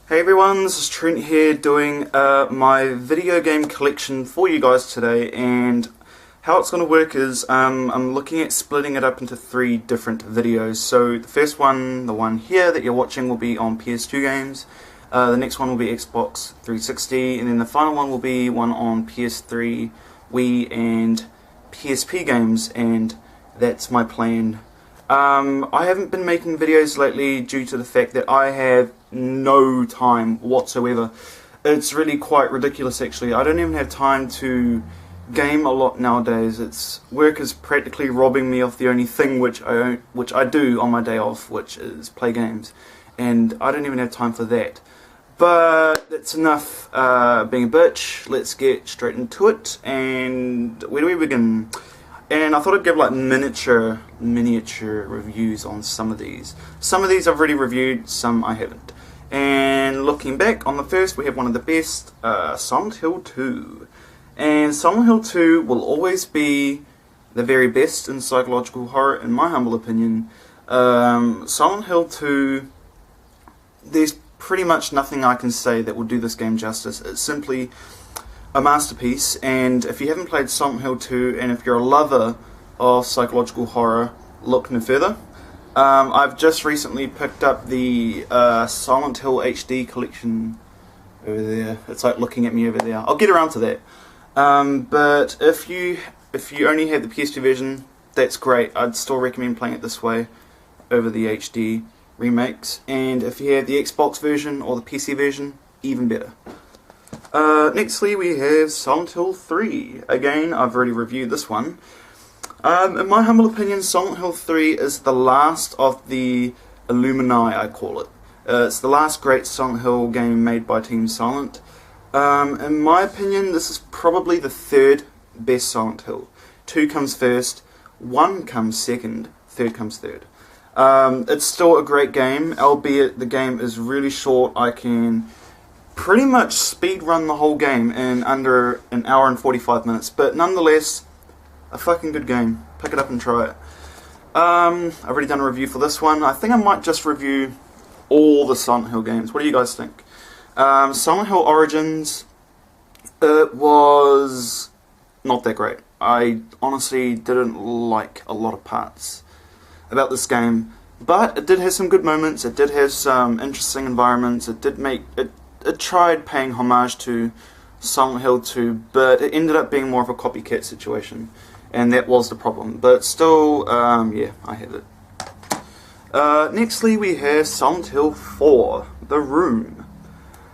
Hey everyone, this is Trent here doing my video game collection for you guys today, and how it's going to work is I'm looking at splitting it up into 3 different videos. So the first one, the one here that you're watching, will be on PS2 games, the next one will be Xbox 360, and then the final one will be one on PS3, Wii and PSP games, and that's my plan. I haven't been making videos lately due to the fact that I have no time whatsoever. It's really quite ridiculous actually. I don't even have time to game a lot nowadays. Work is practically robbing me of the only thing which I do on my day off, which is play games, and I don't even have time for that. But that's enough being a bitch. Let's get straight into it. And where do we begin? And I thought I'd give like miniature reviews on some of these. Some of these I've already reviewed, some I haven't. And looking back on the first, we have one of the best, Silent Hill 2. And Silent Hill 2 will always be the very best in psychological horror, in my humble opinion. Silent Hill 2, there's pretty much nothing I can say that will do this game justice. It's simply a masterpiece, and if you haven't played Silent Hill 2 and if you're a lover of psychological horror, look no further. I've just recently picked up the Silent Hill HD collection over there. It's like looking at me over there. I'll get around to that. But if you only have the PS2 version, that's great. I'd still recommend playing it this way over the HD remakes. And if you have the Xbox version or the PC version, even better. Nextly we have Silent Hill 3. Again, I've already reviewed this one. In my humble opinion, Silent Hill 3 is the last of the Illuminati, I call it. It's the last great Silent Hill game made by Team Silent. In my opinion, this is probably the 3rd best Silent Hill. 2 comes first, 1 comes second, 3rd comes third. It's still a great game, albeit the game is really short. I can pretty much speed run the whole game in under an hour and 45 minutes, but nonetheless, a fucking good game. Pick it up and try it. I've already done a review for this one. I think I might just review all the Silent Hill games. What do you guys think? Silent Hill Origins, it was not that great. I honestly didn't like a lot of parts about this game, but it did have some good moments. It did have some interesting environments. It tried paying homage to Silent Hill 2, but it ended up being more of a copycat situation, and that was the problem. But still, yeah, I have it. Nextly, we have Silent Hill 4, The Room.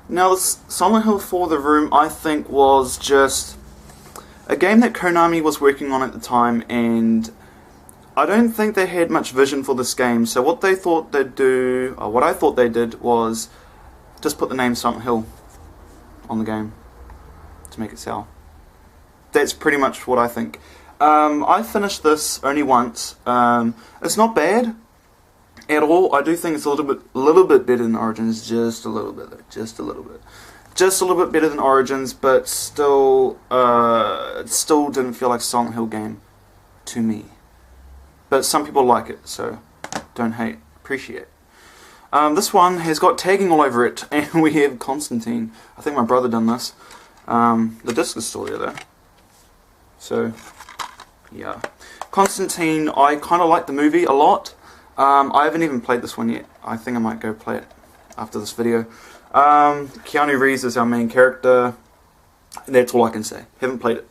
Now, this Silent Hill 4, The Room, I think was just a game that Konami was working on at the time, and I don't think they had much vision for this game. So what they thought they'd do, or what I thought they did, was just put the name Silent Hill on the game to make it sell. That's pretty much what I think. I finished this only once. It's not bad at all. I do think it's a little bit better than Origins, just a little bit better than Origins, but still, it still didn't feel like a Silent Hill game to me. But some people like it, so don't hate, appreciate. This one has got tagging all over it, and we have Constantine. I think my brother done this. The disc is still there though. So, yeah. Constantine, I kind of like the movie a lot. I haven't even played this one yet. I think I might go play it after this video. Keanu Reeves is our main character. That's all I can say. Haven't played it.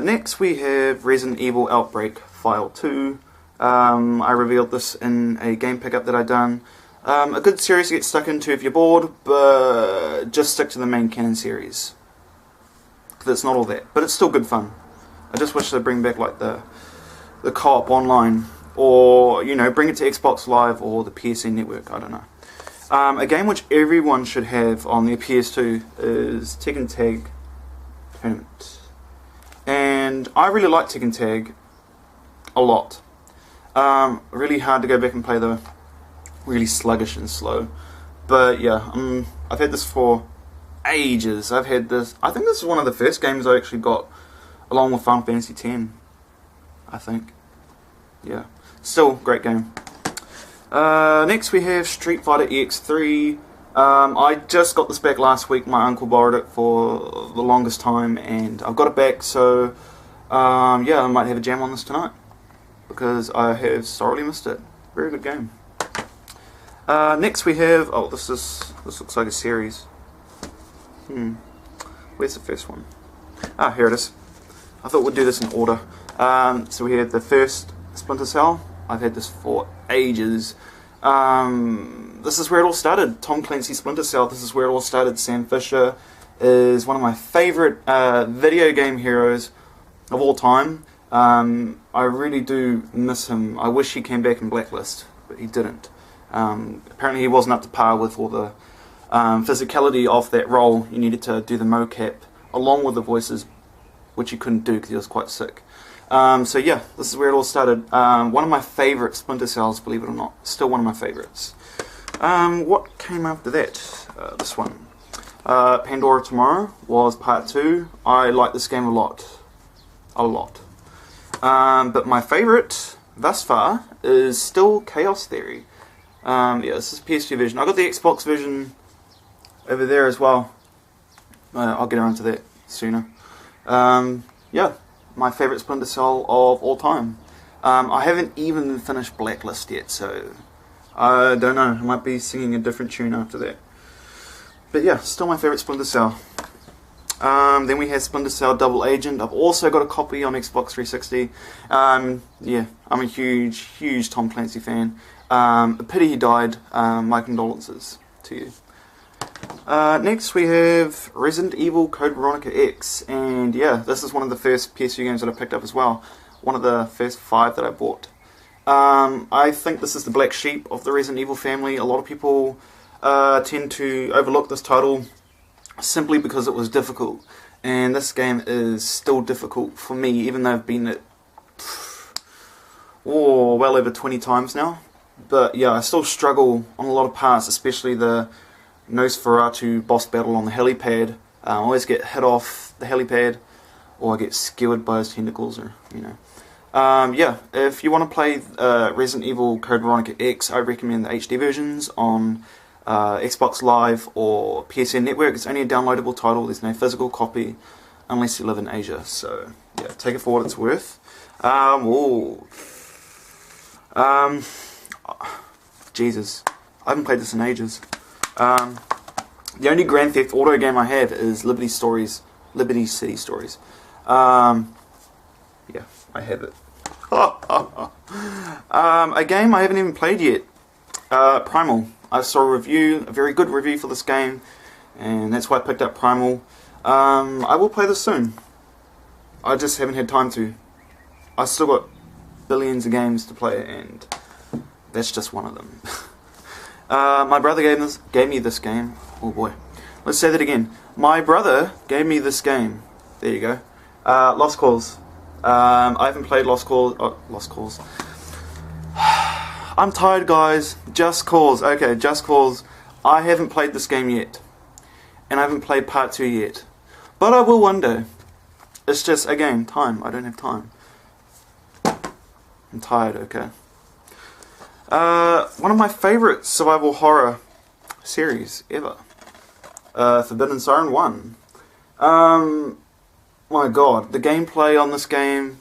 Next we have Resident Evil Outbreak File 2. I revealed this in a game pickup that I done. A good series to get stuck into if you're bored, but just stick to the main canon series. Because it's not all that, but it's still good fun. I just wish they'd bring back like the co-op online, or you know, bring it to Xbox Live or the PSN network. I don't know. A game which everyone should have on their PS2 is Tekken Tag Tournament, and I really like Tekken Tag a lot. Really hard to go back and play though. Really sluggish and slow. But yeah, I've had this for ages. I think this is one of the first games I actually got along with Final Fantasy X. I think. Yeah. Still, great game. Next we have Street Fighter EX3. I just got this back last week. My uncle borrowed it for the longest time, and I've got it back, so yeah, I might have a jam on this tonight, because I have sorely missed it. Very good game. Next we have, oh, this looks like a series. Where's the first one? Ah, here it is. I thought we'd do this in order. So we had the first Splinter Cell. I've had this for ages. This is where it all started. Tom Clancy's Splinter Cell. This is where it all started. Sam Fisher is one of my favourite video game heroes of all time. I really do miss him. I wish he came back in Blacklist, but he didn't. Apparently he wasn't up to par with all the physicality of that role. You needed to do the mocap along with the voices, which he couldn't do because he was quite sick. So yeah, this is where it all started. One of my favourite Splinter Cells, believe it or not. Still one of my favourites. What came after that? This one. Pandora Tomorrow was part 2. I like this game a lot. A lot. But my favourite, thus far, is still Chaos Theory. Yeah, this is PS2 version. I got the Xbox version over there as well. I'll get around to that sooner. Yeah, my favourite Splinter Cell of all time. I haven't even finished Blacklist yet, so I don't know. I might be singing a different tune after that. But yeah, still my favourite Splinter Cell. Then we have Splinter Cell Double Agent. I've also got a copy on Xbox 360. Yeah, I'm a huge Tom Clancy fan. A pity he died. My condolences to you. Next we have Resident Evil Code Veronica X, and yeah, this is one of the first PS2 games that I picked up as well. One of the first 5 that I bought. I think this is the black sheep of the Resident Evil family. A lot of people tend to overlook this title simply because it was difficult, and this game is still difficult for me, even though I've beaten it well over 20 times now. But yeah, I still struggle on a lot of parts, especially the Nosferatu boss battle on the helipad. I always get hit off the helipad, or I get skewered by his tentacles, or you know. Yeah, if you want to play Resident Evil Code Veronica X, I recommend the HD versions on Xbox Live or PSN Network. It's only a downloadable title. There's no physical copy unless you live in Asia. So yeah, take it for what it's worth. Jesus, I haven't played this in ages. The only Grand Theft Auto game I have is Liberty City Stories. Yeah, I have it. A game I haven't even played yet. Primal. I saw a review, a very good review for this game, and that's why I picked up Primal. I will play this soon. I just haven't had time to. I still got billions of games to play, and that's just one of them. My brother gave me this game. Oh boy. Let's say that again. My brother gave me this game. There you go. Lost Cause. I haven't played Lost Cause. Oh, Lost Cause. I'm tired, guys. Just Cause. Okay, Just Cause. I haven't played this game yet. And I haven't played part 2 yet. But I will one day. It's just, again, time. I don't have time. I'm tired, okay. One of my favourite survival horror series ever. Forbidden Siren 1. My god, the gameplay on this game,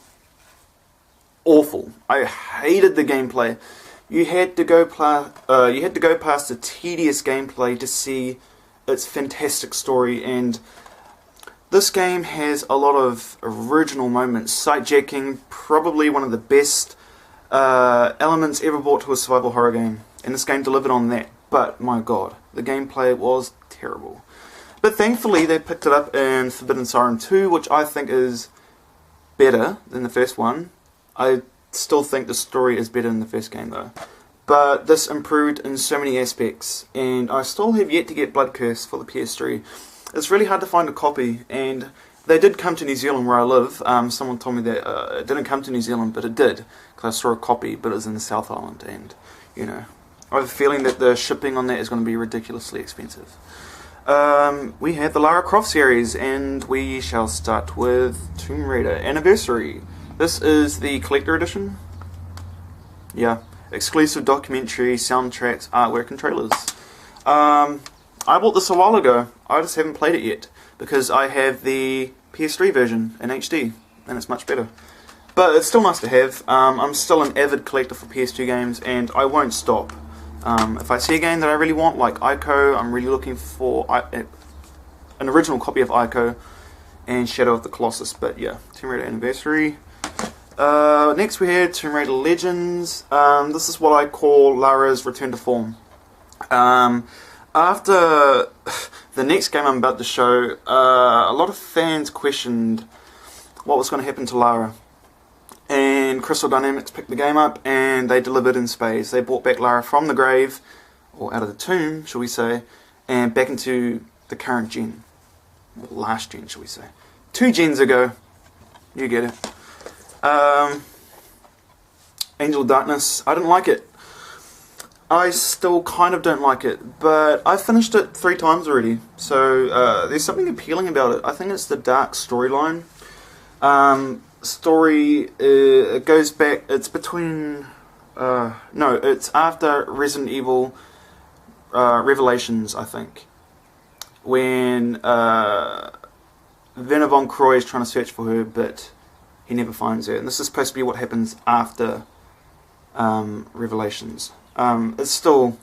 awful. I hated the gameplay. You had to go past the tedious gameplay to see its fantastic story, and this game has a lot of original moments. Sightjacking, probably one of the best elements ever brought to a survival horror game, and this game delivered on that. But my god, the gameplay was terrible. But thankfully they picked it up in Forbidden Siren 2, which I think is better than the first one. I still think the story is better than the first game though. But this improved in so many aspects, and I still have yet to get Blood Curse for the PS3. It's really hard to find a copy, and they did come to New Zealand where I live. Someone told me that it didn't come to New Zealand, but it did, because I saw a copy, but it was in the South Island, and, you know, I have a feeling that the shipping on that is going to be ridiculously expensive. We have the Lara Croft series, and we shall start with Tomb Raider Anniversary. This is the collector edition. Yeah, exclusive documentary, soundtracks, artwork and trailers. I bought this a while ago. I just haven't played it yet because I have the PS3 version in HD and it's much better. But it's still nice to have. I'm still an avid collector for PS2 games and I won't stop. If I see a game that I really want, like Ico, I'm really looking for an original copy of Ico and Shadow of the Colossus. But yeah, Tomb Raider Anniversary. Next we had Tomb Raider Legends. This is what I call Lara's return to form. After the next game I'm about to show, a lot of fans questioned what was going to happen to Lara. And Crystal Dynamics picked the game up and they delivered in spades. They brought back Lara from the grave, or out of the tomb, shall we say, and back into the current gen. Or last gen, shall we say. 2 gens ago. You get it. Angel of Darkness. I didn't like it. I still kind of don't like it, but I finished it 3 times already. So there's something appealing about it. I think it's the dark storyline. It goes back, it's between, no, it's after Resident Evil Revelations, I think, when Werner von Croy is trying to search for her, but he never finds her, and this is supposed to be what happens after Revelations. It's still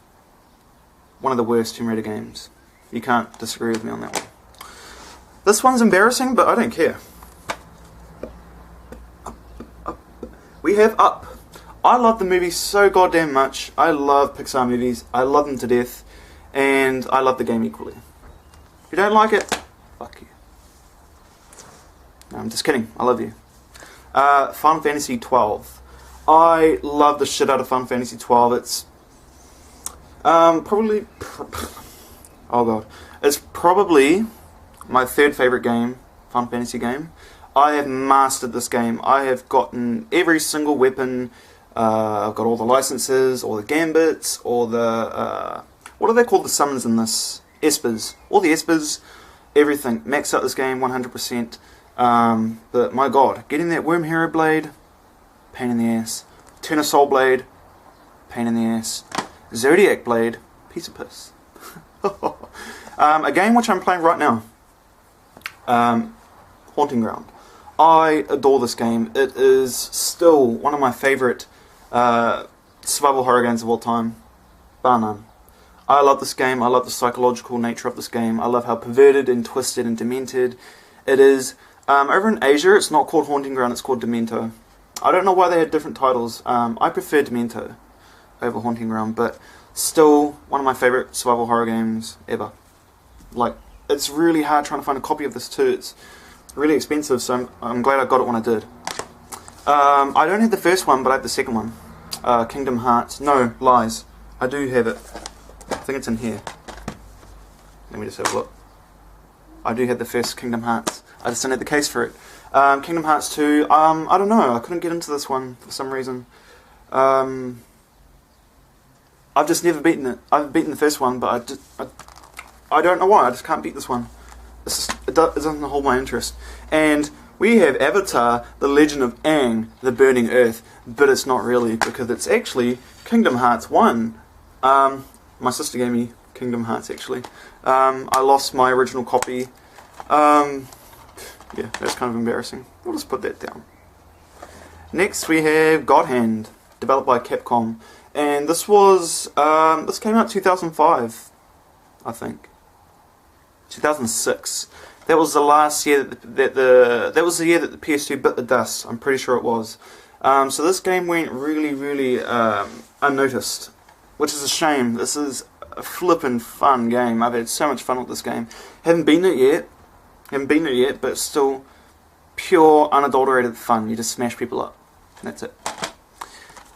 one of the worst Tomb Raider games. You can't disagree with me on that one. This one's embarrassing, but I don't care. We have Up. I love the movie so goddamn much. I love Pixar movies. I love them to death. And I love the game equally. If you don't like it, fuck you. No, I'm just kidding. I love you. Final Fantasy 12. I love the shit out of Final Fantasy 12. It's probably... oh god. It's probably my 3rd favourite game, Final Fantasy game. I have mastered this game. I have gotten every single weapon. I've got all the licenses, all the gambits, all the... what are they called, the summons in this? Espers. All the espers, everything. Maxed out this game 100%. But my god, getting that Worm Hero Blade, pain in the ass. Turner Soul Blade, pain in the ass. Zodiac Blade, piece of piss. A game which I'm playing right now. Haunting Ground. I adore this game. It is still one of my favourite survival horror games of all time. Bar none. I love this game. I love the psychological nature of this game. I love how perverted and twisted and demented it is. Over in Asia, it's not called Haunting Ground, it's called Demento. I don't know why they had different titles. I prefer Demento over Haunting Ground, but still one of my favourite survival horror games ever. Like, it's really hard trying to find a copy of this too. It's really expensive, so I'm glad I got it when I did. I don't have the first one, but I have the second one. Kingdom Hearts. No, lies. I do have it. I think it's in here. Let me just have a look. I do have the first Kingdom Hearts. I just don't have the case for it. Kingdom Hearts 2. I don't know. I couldn't get into this one for some reason. I've just never beaten it. I've beaten the first one, but I don't know why. I just can't beat this one. It doesn't hold my interest. And we have Avatar, The Legend of Aang, The Burning Earth, but it's not really, because it's actually Kingdom Hearts 1. My sister gave me Kingdom Hearts, actually. I lost my original copy. Yeah, that's kind of embarrassing. We'll just put that down. Next we have God Hand, developed by Capcom. And this was, this came out 2005, I think. 2006. That was the last year that was the year that the PS2 bit the dust. I'm pretty sure it was. So this game went really unnoticed, which is a shame. This is a flippin' fun game. I've had so much fun with this game. Haven't beaten it yet, but still pure unadulterated fun. You just smash people up. That's it.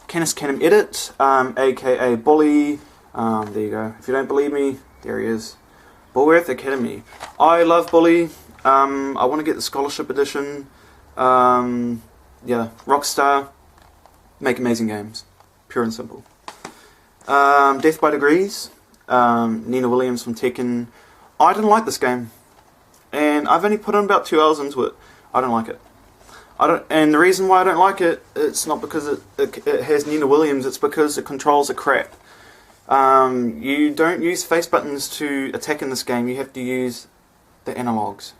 Canis Canem Edit, aka Bully. There you go. If you don't believe me, there he is. Bullworth Academy. I love Bully. I want to get the Scholarship Edition. Yeah, Rockstar. Make amazing games. Pure and simple. Death by Degrees. Nina Williams from Tekken. I didn't like this game. And I've only put in about 2 hours into it. I don't like it. And the reason why I don't like it, it's not because it has Nina Williams, it's because the controls are crap. You don't use face buttons to attack in this game, you have to use the analogs.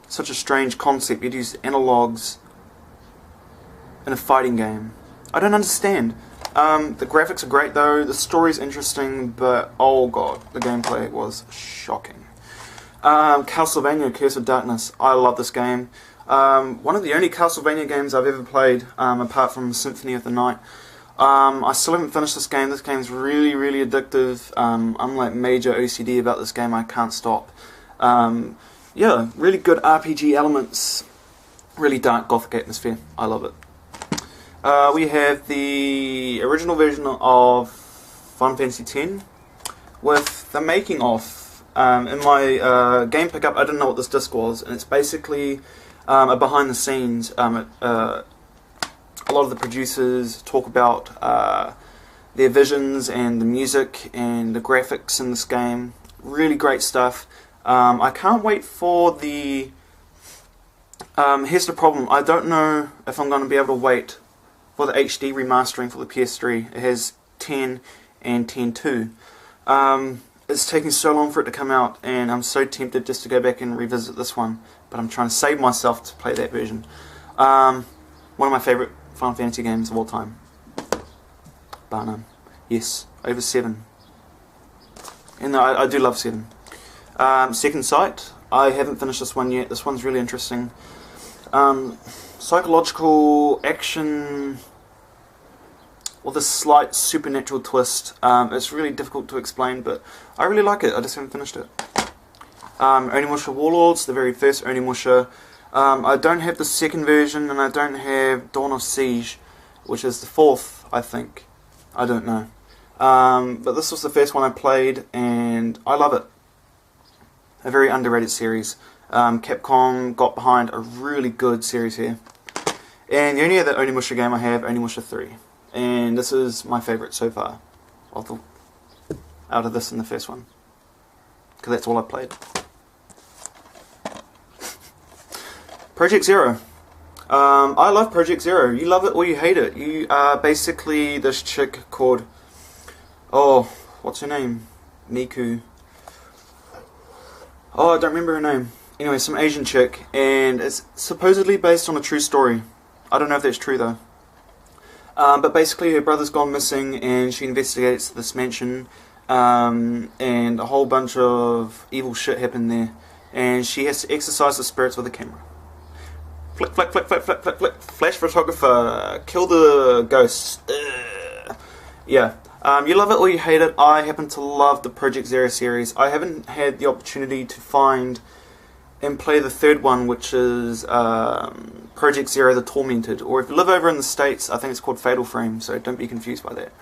Such a strange concept, you'd use analogs in a fighting game. I don't understand. The graphics are great though, the story's interesting, but oh god, the gameplay was shocking. Castlevania Curse of Darkness, I love this game. One of the only Castlevania games I've ever played, apart from Symphony of the Night. I still haven't finished this game. This game's really, really addictive. I'm like major OCD about this game, I can't stop. Yeah, really good RPG elements, really dark gothic atmosphere, I love it. We have the original version of Final Fantasy X with the making of. In my game pickup, I didn't know what this disc was, and it's basically a behind the scenes. A lot of the producers talk about their visions and the music and the graphics in this game. Really great stuff. I can't wait for the... here's the problem. I don't know if I'm going to be able to wait for the HD remastering for the PS3. It has 10 and 10.2. It's taking so long for it to come out, and I'm so tempted just to go back and revisit this one, but I'm trying to save myself to play that version. One of my favourite Final Fantasy games of all time. Barnum. Yes, over 7. And I do love 7. Second Sight. I haven't finished this one yet. This one's really interesting. Psychological action with a slight supernatural twist. It's really difficult to explain, but I really like it. I just haven't finished it. Onimusha Warlords, the very first Onimusha. I don't have the second version, and I don't have Dawn of Siege, which is the fourth, I think. I don't know. But this was the first one I played, and I love it. A very underrated series. Capcom got behind a really good series here. And the only other Onimusha game I have, Onimusha 3. And this is my favourite so far, out of this and the first one. Because that's all I played. Project Zero. I love Project Zero. You love it or you hate it. You are basically this chick called... Oh, what's her name? Miku. Oh, I don't remember her name. Anyway, some Asian chick. And it's supposedly based on a true story. I don't know if that's true though. But basically her brother's gone missing and she investigates this mansion. And a whole bunch of evil shit happened there. And she has to exorcise the spirits with a camera. Flick, flick, flick, flick, flick, flick, flick. Flash photographer. Kill the ghosts. Yeah. You love it or you hate it. I happen to love the Project Zero series. I haven't had the opportunity to find and play the third one, which is Project Zero the Tormented. Or if you live over in the States, I think it's called Fatal Frame, so don't be confused by that.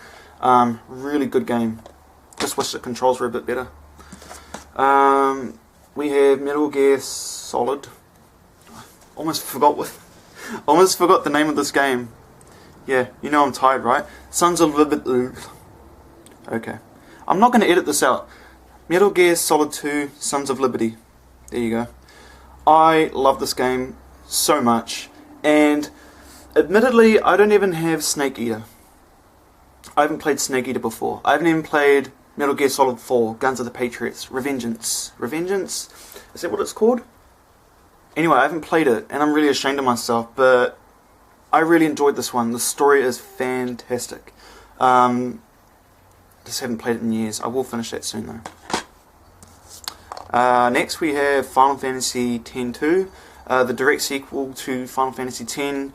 Really good game. Just wish the controls were a bit better. We have Metal Gear Solid. Almost forgot the name of this game. Yeah, you know I'm tired, right? Sons of Liberty. Okay. I'm not going to edit this out. Metal Gear Solid 2, Sons of Liberty. There you go. I love this game so much. And admittedly, I don't even have Snake Eater. I haven't played Snake Eater before. I haven't even played Metal Gear Solid 4, Guns of the Patriots, Revengeance. Revengeance? Is that what it's called? Anyway, I haven't played it, and I'm really ashamed of myself, but I really enjoyed this one. The story is fantastic. Just haven't played it in years. I will finish that soon, though. Next we have Final Fantasy X-2, the direct sequel to Final Fantasy X.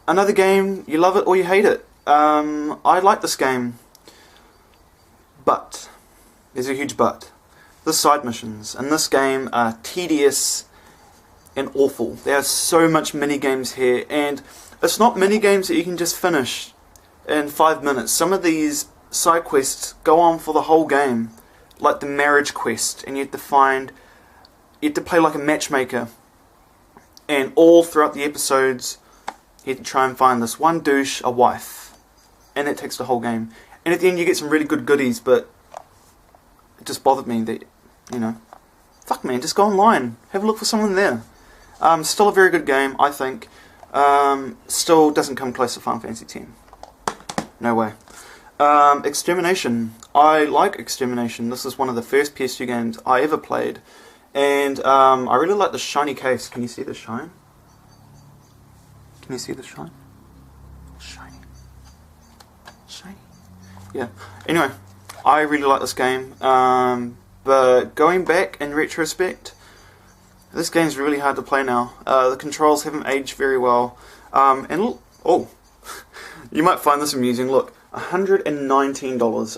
Another game, you love it or you hate it. I like this game, but there's a huge but. The side missions in this game are tedious and awful. There are so much mini games here, and it's not mini games that you can just finish in 5 minutes. Some of these side quests go on for the whole game, like the marriage quest, and you have to play like a matchmaker, and all throughout the episodes you have to try and find this one douche a wife, and that takes the whole game. And at the end you get some really good goodies, but it just bothered me that, you know, fuck man, just go online. Have a look for someone there. Still a very good game, I think. Still doesn't come close to Final Fantasy X. No way. Extermination. I like Extermination. This is one of the first PS2 games I ever played. And I really like the shiny case. Can you see the shine? Can you see the shine? Shiny. Shiny. Yeah. Anyway, I really like this game. But going back in retrospect, this game's really hard to play now. The controls haven't aged very well. And look, oh, you might find this amusing. Look, $119.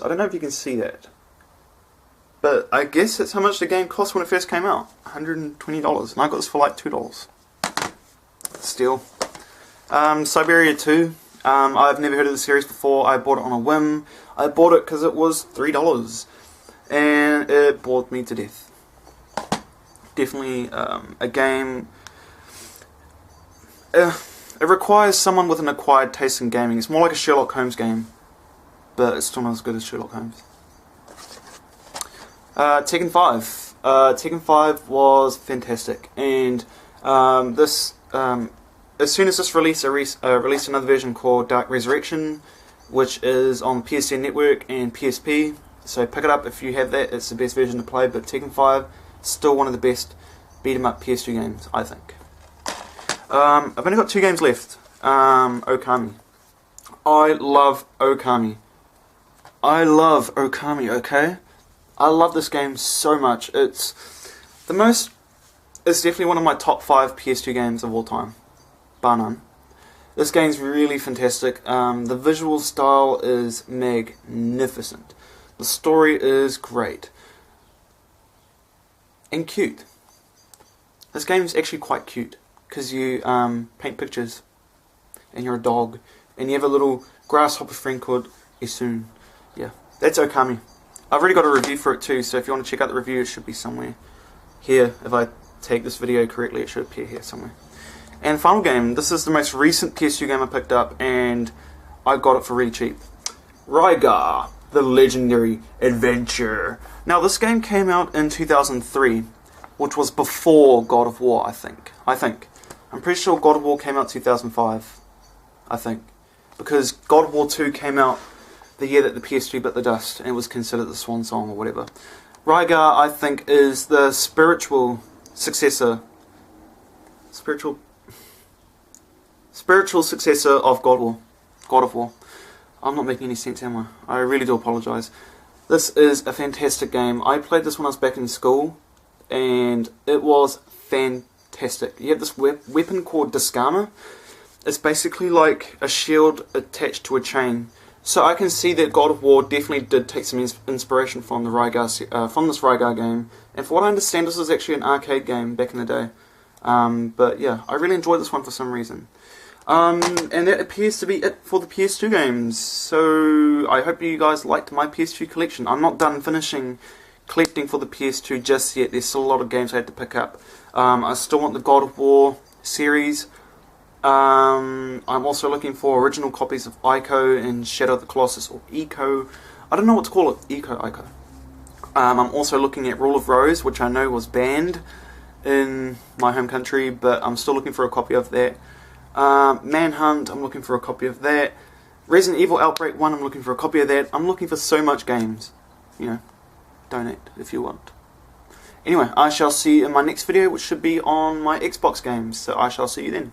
I don't know if you can see that. But I guess that's how much the game cost when it first came out. $120. And I got this for like $2. Steal. Siberia 2. I've never heard of the series before. I bought it on a whim. I bought it because it was $3. And it bored me to death. Definitely a game. It requires someone with an acquired taste in gaming. It's more like a Sherlock Holmes game, but it's still not as good as Sherlock Holmes. Tekken 5. Tekken 5 was fantastic, and this as soon as this released, released another version called Dark Resurrection, which is on PSN Network and PSP. So pick it up if you have that. It's the best version to play. But Tekken 5, still one of the best beat 'em up PS2 games, I think. I've only got 2 games left. Okami. I love Okami. I love Okami, okay? I love this game so much. It's definitely one of my top 5 PS2 games of all time. Bar none. This game's really fantastic. The visual style is magnificent. The story is great. And cute. This game's actually quite cute. Because you paint pictures. And you're a dog. And you have a little grasshopper friend called Isun. Yeah, that's Okami. I've already got a review for it too, so if you want to check out the review, it should be somewhere here. If I take this video correctly, it should appear here somewhere. And final game. This is the most recent PS2 game I picked up, and I got it for really cheap. Rygar, the Legendary Adventure. Now, this game came out in 2003, which was before God of War, I think. I'm pretty sure God of War came out 2005, I think. Because God of War 2 came out the year that the PS2 bit the dust, and it was considered the swan song or whatever. Rygar, I think, is the spiritual successor. Spiritual successor of God of War. I'm not making any sense, am I? I really do apologise. This is a fantastic game. I played this when I was back in school, and it was fantastic. You have this weapon called Discama. It's basically like a shield attached to a chain. So I can see that God of War definitely did take some inspiration from the from this Rygar game. And for what I understand, this was actually an arcade game back in the day. But yeah, I really enjoyed this one for some reason. And that appears to be it for the PS2 games. So I hope you guys liked my PS2 collection. I'm not done finishing collecting for the PS2 just yet. There's still a lot of games I had to pick up. I still want the God of War series. I'm also looking for original copies of Ico and Shadow of the Colossus, or Eco. I don't know what to call it. Ico. I'm also looking at Rule of Rose, which I know was banned in my home country, but I'm still looking for a copy of that. Manhunt, I'm looking for a copy of that. Resident Evil Outbreak 1, I'm looking for a copy of that. I'm looking for so much games. You know, donate if you want. Anyway, I shall see you in my next video, which should be on my Xbox games, so I shall see you then.